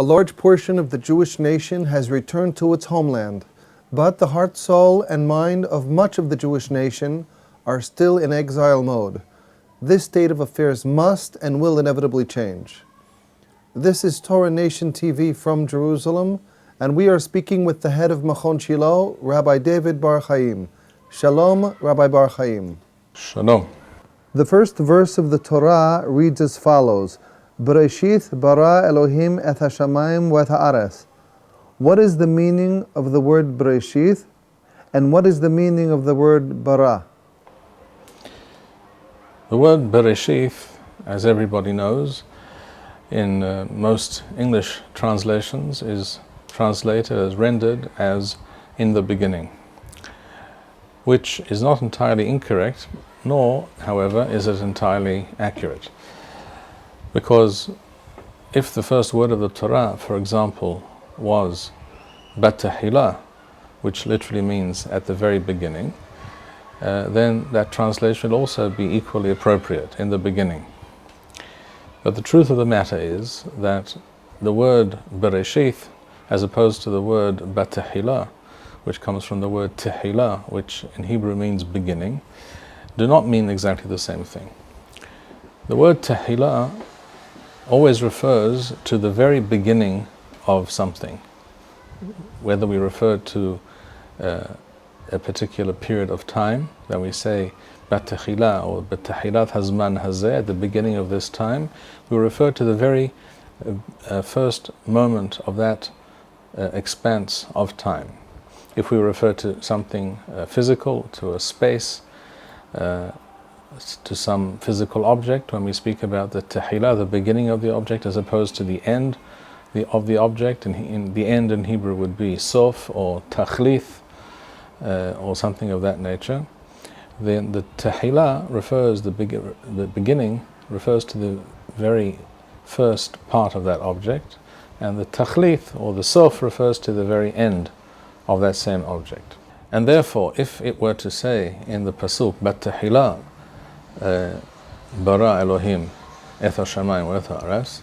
A large portion of the Jewish nation has returned to its homeland, but the heart, soul, and mind of much of the Jewish nation are still in exile mode. This state of affairs must and will inevitably change. This is Torah Nation TV from Jerusalem, and we are speaking with the head of Machon Shilo, Rabbi David Bar-Hayim. Shalom, Rabbi Bar-Hayim. Shalom. The first verse of the Torah reads as follows: Breishit bara Elohim et hashamayim v'et haaretz. What is the meaning of the word Breishit, and what is the meaning of the word bara? The word Bereshit, as everybody knows, in most English translations is translated as rendered as in the beginning, which is not entirely incorrect, nor, however, is it entirely accurate. Because if the first word of the Torah, for example, was Batahila, which literally means at the very beginning, then that translation would also be equally appropriate, in the beginning. But the truth of the matter is that the word Bereshit, as opposed to the word Batahila, which comes from the word Tehila, which in Hebrew means beginning, do not mean exactly the same thing. The word Tehila always refers to the very beginning of something, whether we refer to a particular period of time, that we say Batahila or Batahilat Hazman Hazeh, at the beginning of this time, we refer to the very first moment of that expanse of time. If we refer to something physical, to a space, to some physical object, when we speak about the Tahila, the beginning of the object, as opposed to the end of the object, and in the end in Hebrew would be Sof or Tachlith, or something of that nature, then the Tahila refers, the beginning refers to the very first part of that object, and the Tachlith or the Sof refers to the very end of that same object. And therefore, if it were to say in the Pasuk, Batahila bara Elohim et hashamayim v'et haaretz,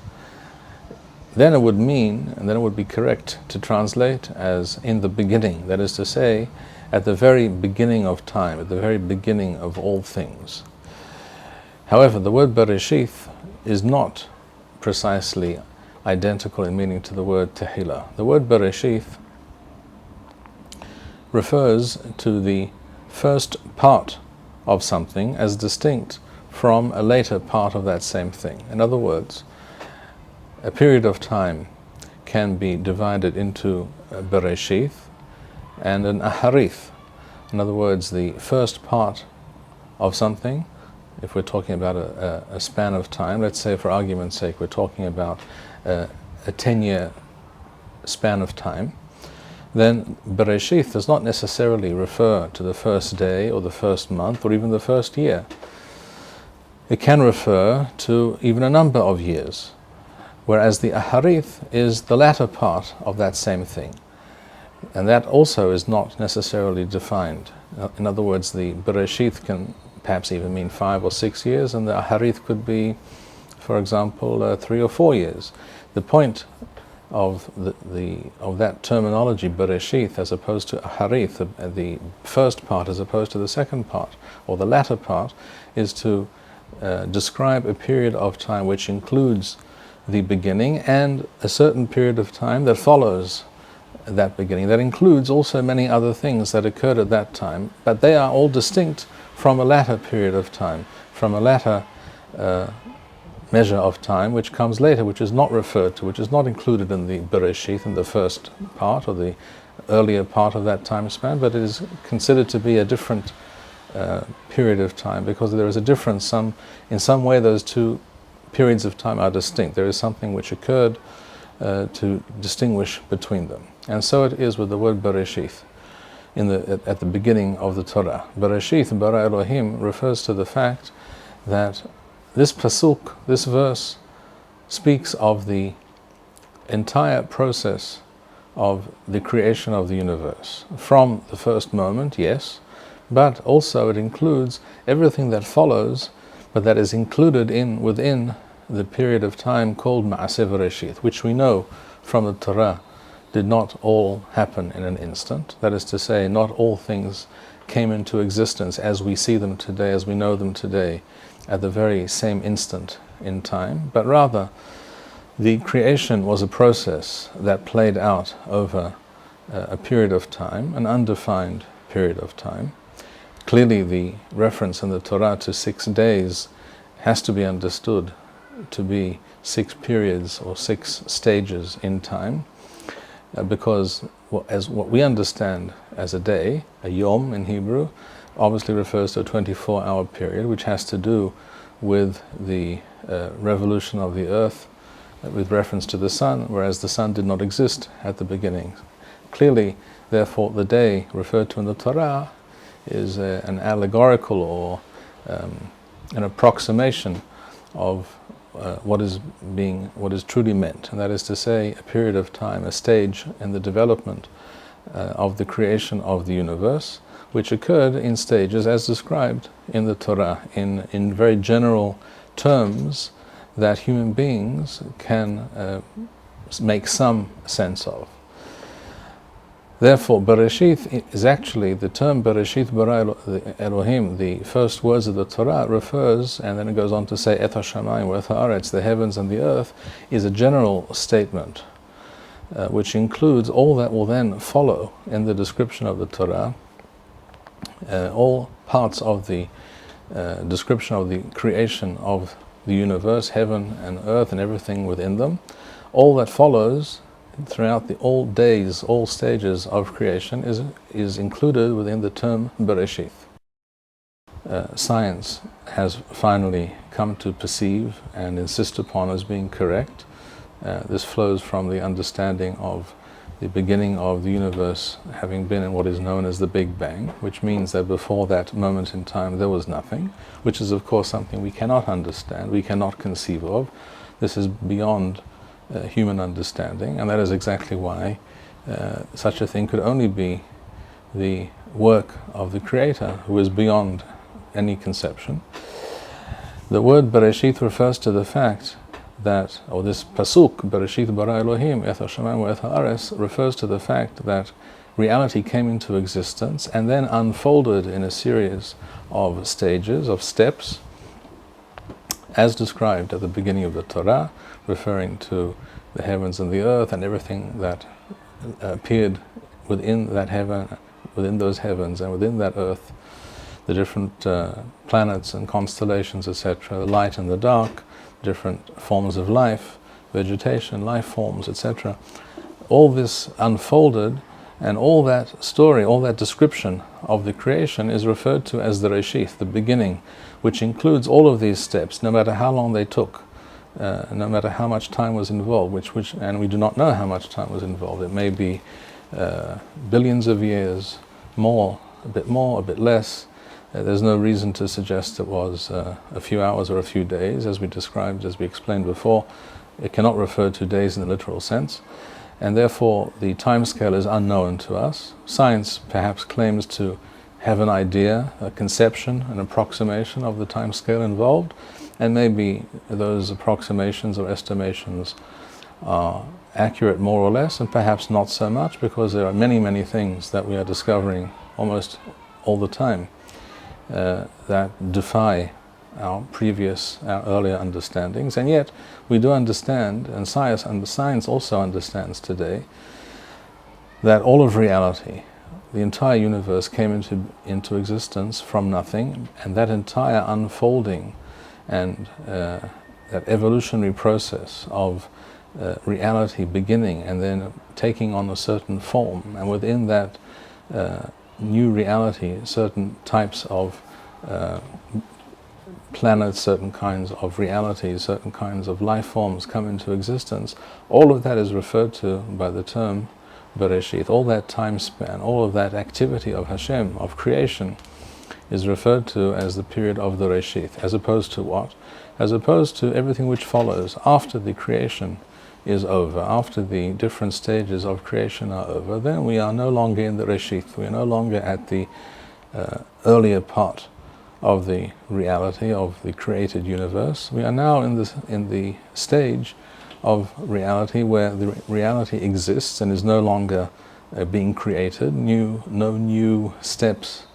then it would mean, and then it would be correct to translate as in the beginning, that is to say, at the very beginning of time, at the very beginning of all things. However, the word Bereshit is not precisely identical in meaning to the word Tehila. The word Bereshit refers to the first part of something as distinct from a later part of that same thing. In other words, a period of time can be divided into a Bereshit and an Aharith. In other words, the first part of something, if we're talking about a span of time, let's say for argument's sake we're talking about a 10-year span of time, then Bereshit does not necessarily refer to the first day or the first month or even the first year. It can refer to even a number of years, whereas the Aharith is the latter part of that same thing. And that also is not necessarily defined. In other words, the Bereshit can perhaps even mean 5 or 6 years, and the Aharith could be, for example, 3 or 4 years. The point of that terminology, Bereshit, as opposed to Aharith, the first part as opposed to the second part, or the latter part, is to describe a period of time which includes the beginning and a certain period of time that follows that beginning, that includes also many other things that occurred at that time, but they are all distinct from a latter period of time, from a latter measure of time which comes later, which is not referred to, which is not included in the Bereshit, in the first part or the earlier part of that time span, but it is considered to be a different period of time, because there is a difference. In some way those two periods of time are distinct. There is something which occurred to distinguish between them. And so it is with the word Bereshit at the beginning of the Torah. Bereshit, bara Elohim, refers to the fact that this pasuk, this verse, speaks of the entire process of the creation of the universe. From the first moment, yes, but also it includes everything that follows, but that is included within the period of time called Ma'aseh Bereshit, which we know from the Torah did not all happen in an instant. That is to say, not all things came into existence as we see them today, as we know them today, at the very same instant in time, but rather the creation was a process that played out over a period of time, an undefined period of time. Clearly the reference in the Torah to 6 days has to be understood to be 6 periods or 6 stages in time, because as what we understand as a day, a yom in Hebrew, obviously refers to a 24-hour period, which has to do with the revolution of the earth with reference to the sun, whereas the sun did not exist at the beginning. Clearly, therefore, the day referred to in the Torah is an allegorical or an approximation of what is truly meant, and that is to say, a period of time, a stage in the development of the creation of the universe, which occurred in stages as described in the Torah, in very general terms that human beings can make some sense of. Therefore, Bereshit is actually, the term Bereshit bara Elohim, the first words of the Torah, refers, and then it goes on to say, Et ha-shamayim wa et ha'aretz, the heavens and the earth, is a general statement which includes all that will then follow in the description of the Torah, all parts of the description of the creation of the universe, heaven and earth and everything within them. All that follows throughout all days, all stages of creation is included within the term Bereshit. Science has finally come to perceive and insist upon as being correct. This flows from the understanding of the beginning of the universe having been in what is known as the Big Bang, which means that before that moment in time there was nothing, which is of course something we cannot understand, we cannot conceive of. This is beyond human understanding, and that is exactly why such a thing could only be the work of the Creator, who is beyond any conception. The word Bereshit refers to the fact that, or this pasuk, Bereshit bara Elohim, et ha-shamayim wa et ha'aretz, refers to the fact that reality came into existence and then unfolded in a series of stages, of steps, as described at the beginning of the Torah, referring to the heavens and the earth and everything that appeared within that heaven, within those heavens and within that earth, the different planets and constellations, etc., the light and the dark, different forms of life, vegetation, life forms, etc. All this unfolded, and all that story, all that description of the creation is referred to as the Reshith, the beginning, which includes all of these steps, no matter how long they took, no matter how much time was involved, and we do not know how much time was involved. It may be billions of years, more, a bit less. There's no reason to suggest it was a few hours or a few days, as we described, as we explained before. It cannot refer to days in the literal sense, and therefore the time scale is unknown to us. Science perhaps claims to have an idea, a conception, an approximation of the time scale involved, and maybe those approximations or estimations are accurate more or less, and perhaps not so much, because there are many, many things that we are discovering almost all the time that defy our earlier understandings. And yet we do understand, and science also understands today, that all of reality, the entire universe, came into existence from nothing, and that entire unfolding and that evolutionary process of reality beginning and then taking on a certain form, and within that new reality, certain types of planets, certain kinds of realities, certain kinds of life forms come into existence. All of that is referred to by the term Bereshit. All that time span, all of that activity of Hashem, of creation, is referred to as the period of the Reshith, as opposed to what? As opposed to everything which follows after the creation is over, after the different stages of creation are over. Then we are no longer in the Reshith, we are no longer at the earlier part of the reality of the created universe. We are now in the stage of reality where the reality exists and is no longer being created. No new steps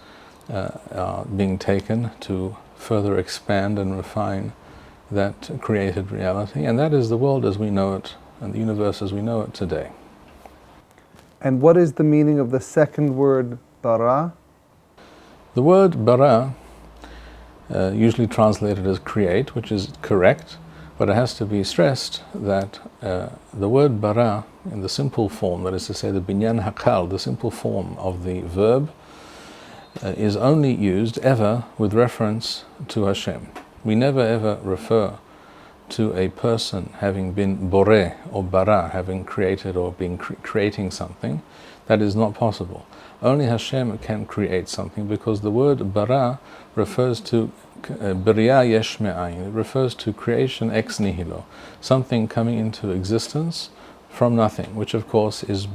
are being taken to further expand and refine that created reality, and that is the world as we know it and the universe as we know it today. And what is the meaning of the second word, bara? The word bara, usually translated as create, which is correct, but it has to be stressed that the word bara in the simple form, that is to say the binyan hakal, the simple form of the verb, is only used ever with reference to Hashem. We never ever refer to a person having been boreh or bara, having created or being creating something. That is not possible. Only Hashem can create something, because the word bara refers to biriya yesh me'ayin. It refers to creation ex nihilo, something coming into existence from nothing, which of course is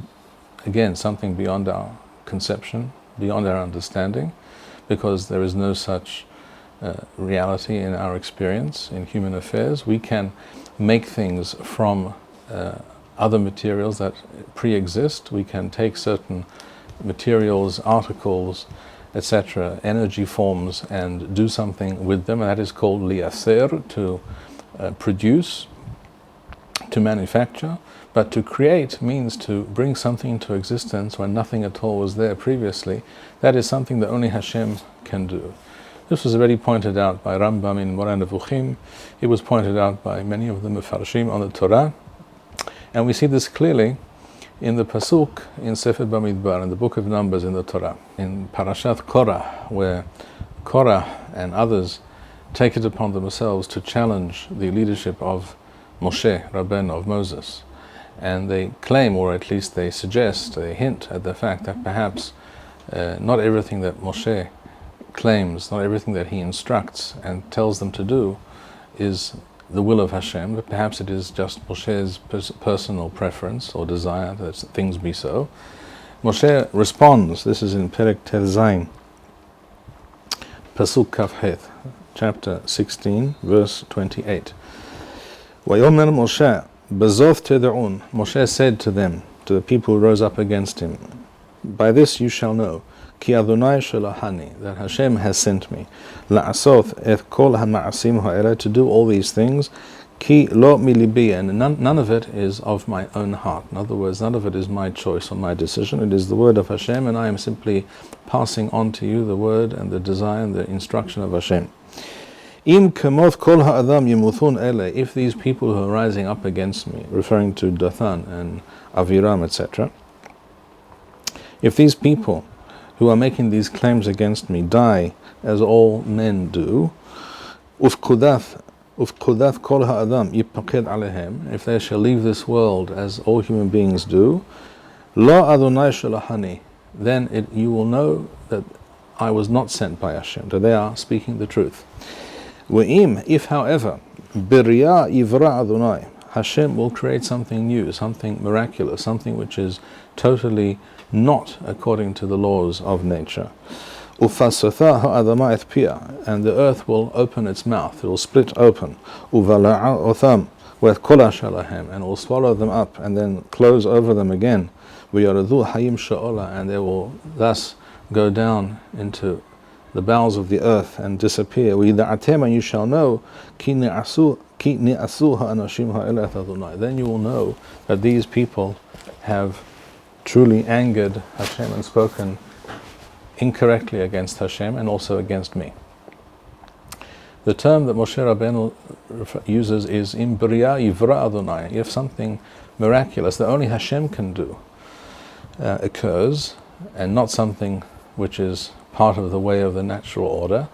again something beyond our conception, beyond our understanding, because there is no such reality in our experience in human affairs. We can make things from other materials that pre-exist. We can take certain materials, articles, etc., energy forms, and do something with them, and that is called liyaser, to produce, to manufacture. But to create means to bring something into existence when nothing at all was there previously. That is something that only Hashem can do. This was already pointed out by Rambam in Moreh Nevuchim. It was pointed out by many of the Mefarshim on the Torah. And we see this clearly in the Pasuk in Sefer Bamidbar, in the book of Numbers in the Torah, in Parashat Korah, where Korah and others take it upon themselves to challenge the leadership of Moshe, Rabbeinu, of Moses. And they claim, or at least they suggest, they hint at the fact that perhaps not everything that Moshe claims, not everything that he instructs and tells them to do is the will of Hashem, but perhaps it is just Moshe's personal preference or desire that things be so. Moshe responds, this is in Perek Tel Zayin, Pasuk Kaf Het, chapter 16, verse 28. Vayomer Moshe, Bezov Teda'un, Moshe said to them, to the people who rose up against him, by this you shall know, Ki Adonai shalahani, that Hashem has sent me, la'asot et kol ha'ma'asim ha'ela, to do all these things, ki lo milibi, and none of it is of my own heart. In other words, none of it is my choice or my decision. It is the word of Hashem, and I am simply passing on to you the word and the desire and the instruction of Hashem. Im kemoth kol ha'adam yimuthun ele, if these people who are rising up against me, referring to Dathan and Aviram, etc., if these people who are making these claims against me die as all men do, ufkudath kol ha'adam yipaked alehem, if they shall leave this world as all human beings do, lo Adonai shalahani, then you will know that I was not sent by Hashem, that they are speaking the truth. We'im, if however, biriya yivra Adonai, Hashem will create something new, something miraculous, something which is totally not according to the laws of nature. Ufasotha ha'adama et pia, and the earth will open its mouth, it will split open. Uvala'a otham with kola shalahem, and will swallow them up and then close over them again. V'yaradhu hayim sha'ola, and they will thus go down into the bowels of the earth and disappear. V'yida'atem, and you shall know, ki ni'asu ha'anashim ha'elet Adonai. Then you will know that these people have truly angered Hashem and spoken incorrectly against Hashem and also against me. The term that Moshe Rabbeinu uses is im biriya yivra Adonai. If something miraculous that only Hashem can do occurs, and not something which is part of the way of the natural order,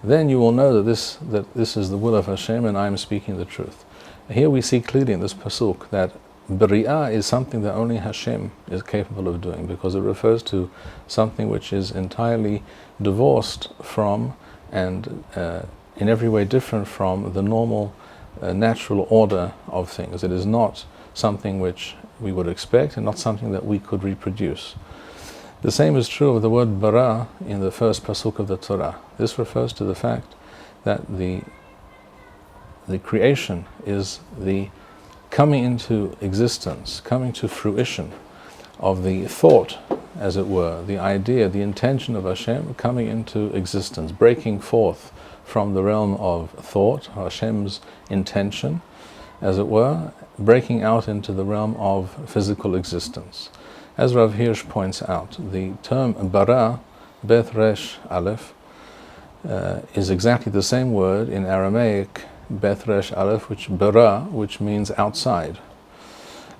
then you will know that this is the will of Hashem and I am speaking the truth. Here we see clearly in this pasuk that Bari'ah is something that only Hashem is capable of doing, because it refers to something which is entirely divorced from and in every way different from the normal natural order of things. It is not something which we would expect and not something that we could reproduce. The same is true of the word bara in the first pasuk of the Torah. This refers to the fact that the creation is the coming into existence, coming to fruition of the thought, as it were, the idea, the intention of Hashem coming into existence, breaking forth from the realm of thought, Hashem's intention, as it were, breaking out into the realm of physical existence. As Rav Hirsch points out, the term bara, beth resh aleph, is exactly the same word in Aramaic, beth resh aleph, which means outside.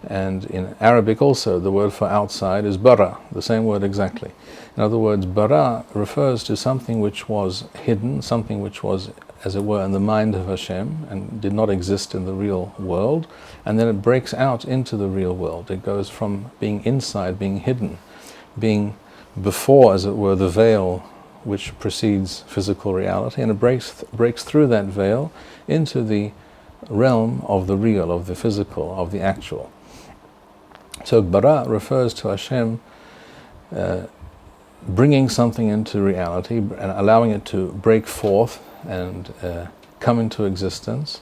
And in Arabic also, the word for outside is bara, the same word exactly. In other words, bara refers to something which was hidden, something which was, as it were, in the mind of Hashem and did not exist in the real world, and then it breaks out into the real world. It goes from being inside, being hidden, being before, as it were, the veil which precedes physical reality, and it breaks through that veil into the realm of the real, of the physical, of the actual. So bara refers to Hashem bringing something into reality and allowing it to break forth and come into existence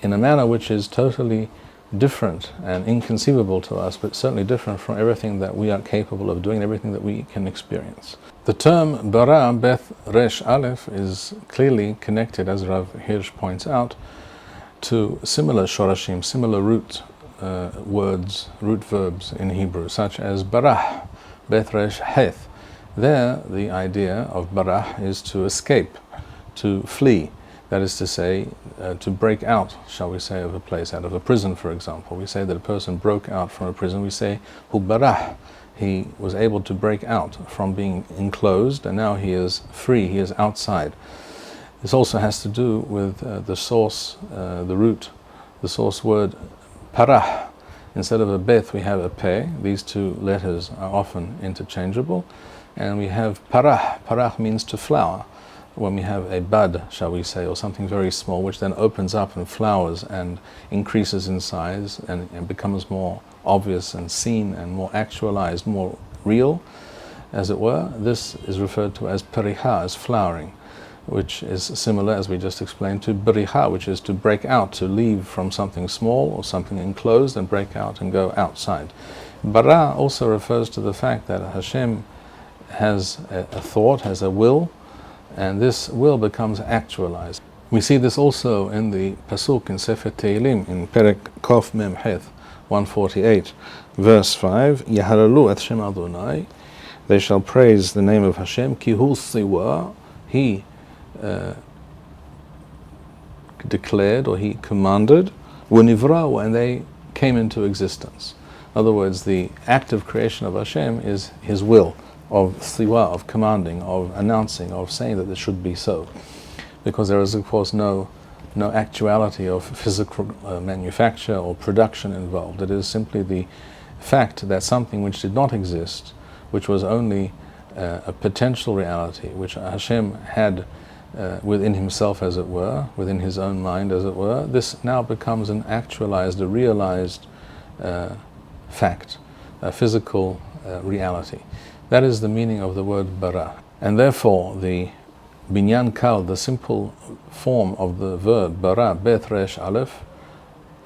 in a manner which is totally different and inconceivable to us, but certainly different from everything that we are capable of doing, everything that we can experience. The term bara, beth resh aleph, is clearly connected, as Rav Hirsch points out, to similar shorashim, similar root words, root verbs in Hebrew, such as barah, beth resh heth. There, the idea of barah is to escape, to flee. That is to say, to break out, shall we say, of a place, out of a prison, for example. We say that a person broke out from a prison. We say, hu barah. He was able to break out from being enclosed, and now he is free, he is outside. This also has to do with the source, the root, the source word parah. Instead of a beth, we have a pe. These two letters are often interchangeable. And we have parah. Parah means to flower. When we have a bud, shall we say, or something very small, which then opens up and flowers and increases in size and becomes more obvious and seen and more actualized, more real, as it were, this is referred to as pariha, as flowering, which is similar, as we just explained, to bariha, which is to break out, to leave from something small or something enclosed and break out and go outside. Bara also refers to the fact that Hashem has a thought, has a will, and this will becomes actualized. We see this also in the Pasuk in Sefer Tehillim, in Perek Kof Mem Het, 148, verse 5, Yahalalu et Shem Adonai, they shall praise the name of Hashem, Ki hu siwa, he declared or he commanded, Wunivrau, and they came into existence. In other words, the act of creation of Hashem is his will, of siwa, of commanding, of announcing, of saying that it should be so. Because there is, of course, no actuality of physical manufacture or production involved. It is simply the fact that something which did not exist, which was only a potential reality, which Hashem had within himself, as it were, within his own mind, as it were, this now becomes an actualized, a realized fact, a physical reality. That is the meaning of the word bara. And therefore, the binyan kal, the simple form of the verb bara, beth resh aleph,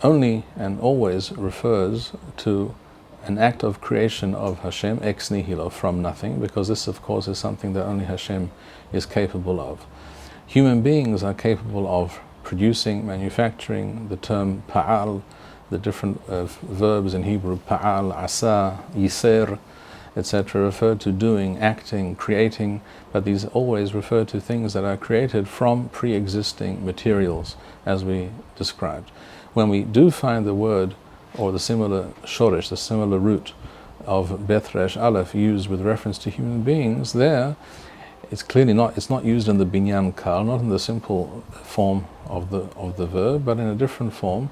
only and always refers to an act of creation of Hashem ex nihilo, from nothing, because this, of course, is something that only Hashem is capable of. Human beings are capable of producing, manufacturing. The term pa'al, the different verbs in Hebrew, pa'al, asa, yiser, etc., refer to doing, acting, creating, but these always refer to things that are created from pre-existing materials, as we described. When we do find the word or the similar shoresh, the similar root of beth resh aleph used with reference to human beings, there it's clearly it's not used in the binyan kal, not in the simple form of the verb, but in a different form,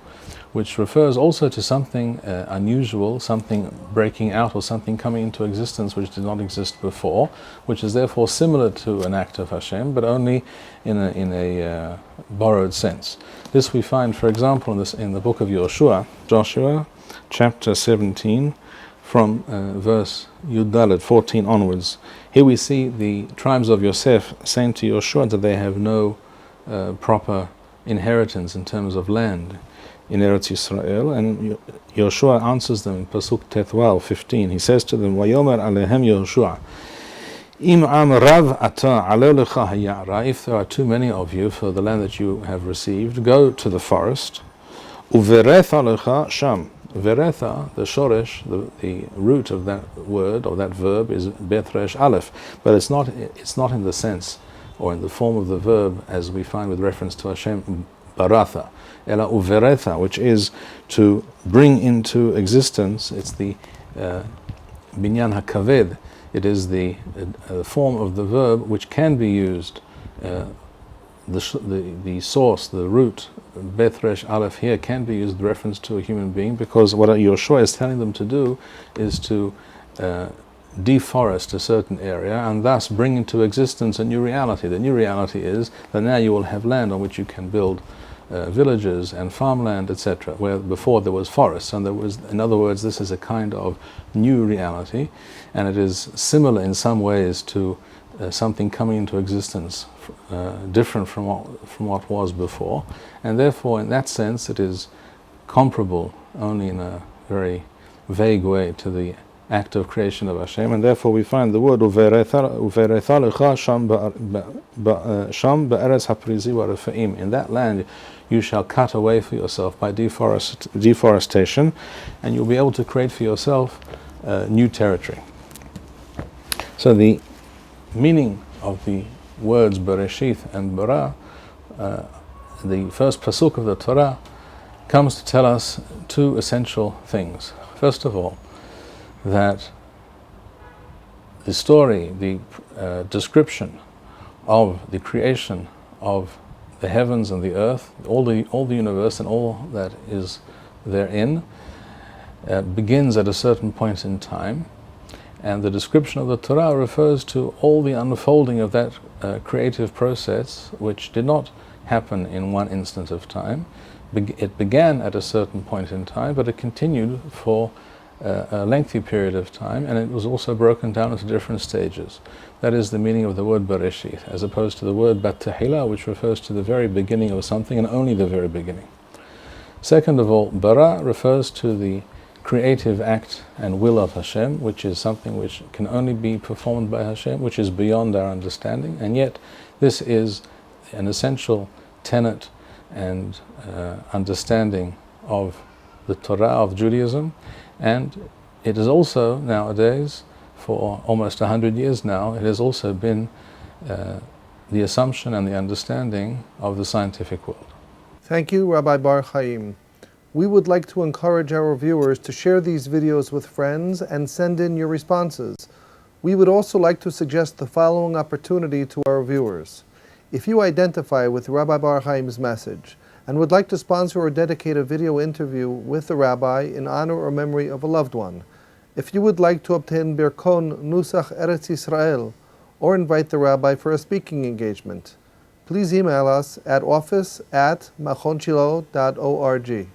which refers also to something unusual, something breaking out or something coming into existence which did not exist before, which is therefore similar to an act of Hashem, but only in a borrowed sense. This we find, for example, in the book of Joshua, chapter 17, from verse Yud 14 onwards. Here we see the tribes of Yosef saying to Joshua that they have no proper inheritance in terms of land in Eretz Yisrael, and Yoshua answers them in Pasuk Tetwal 15. He says to them, "Vayomer alehem Yoshua, im am rav ata aleh lecha hayara." If there are too many of you for the land that you have received, go to the forest. Uveretha lecha sham. Veretha, the shoresh, the root of that word or that verb is betresh aleph, but it's not in the sense or in the form of the verb as we find with reference to Hashem baratha, ela uveretha, which is to bring into existence. It's the binyan hakaved. It is the form of the verb which can be used. The source, the root, Bethresh Aleph here can be used with reference to a human being, because what Yoshua is telling them to do is to deforest a certain area and thus bring into existence a new reality. The new reality is that now you will have land on which you can build villages and farmland, etc., where before there was forests. And there was, in other words, this is a kind of new reality, and it is similar in some ways to something coming into existence different from what was before, and therefore in that sense it is comparable only in a very vague way to the act of creation of Hashem, and therefore we find the word uveretha lecha sham be'eretz haprizi v'refaim. In that land you shall cut away for yourself by deforestation, and you'll be able to create for yourself new territory. So the meaning of the words Bereshit and Bara, the first pasuk of the Torah, comes to tell us two essential things. First of all, that the story, the description of the creation of the heavens and the earth, all the universe and all that is therein, begins at a certain point in time. And the description of the Torah refers to all the unfolding of that creative process, which did not happen in one instant of time. It began at a certain point in time, but it continued for a lengthy period of time, and it was also broken down into different stages. That is the meaning of the word Bereshit, as opposed to the word Bat-Tehillah, which refers to the very beginning of something and only the very beginning. Second of all, Bara refers to the creative act and will of Hashem, which is something which can only be performed by Hashem, which is beyond our understanding, and yet this is an essential tenet and understanding of the Torah of Judaism, and it is also nowadays, for almost 100 years now, it has also been the assumption and the understanding of the scientific world. Thank you, Rabbi Bar-Hayim. We would like to encourage our viewers to share these videos with friends and send in your responses. We would also like to suggest the following opportunity to our viewers. If you identify with Rabbi Bar-Hayim's message and would like to sponsor or dedicate a video interview with the Rabbi in honor or memory of a loved one, if you would like to obtain Birkon Nusach Eretz Yisrael or invite the Rabbi for a speaking engagement, please email us at office@machonshilo.org.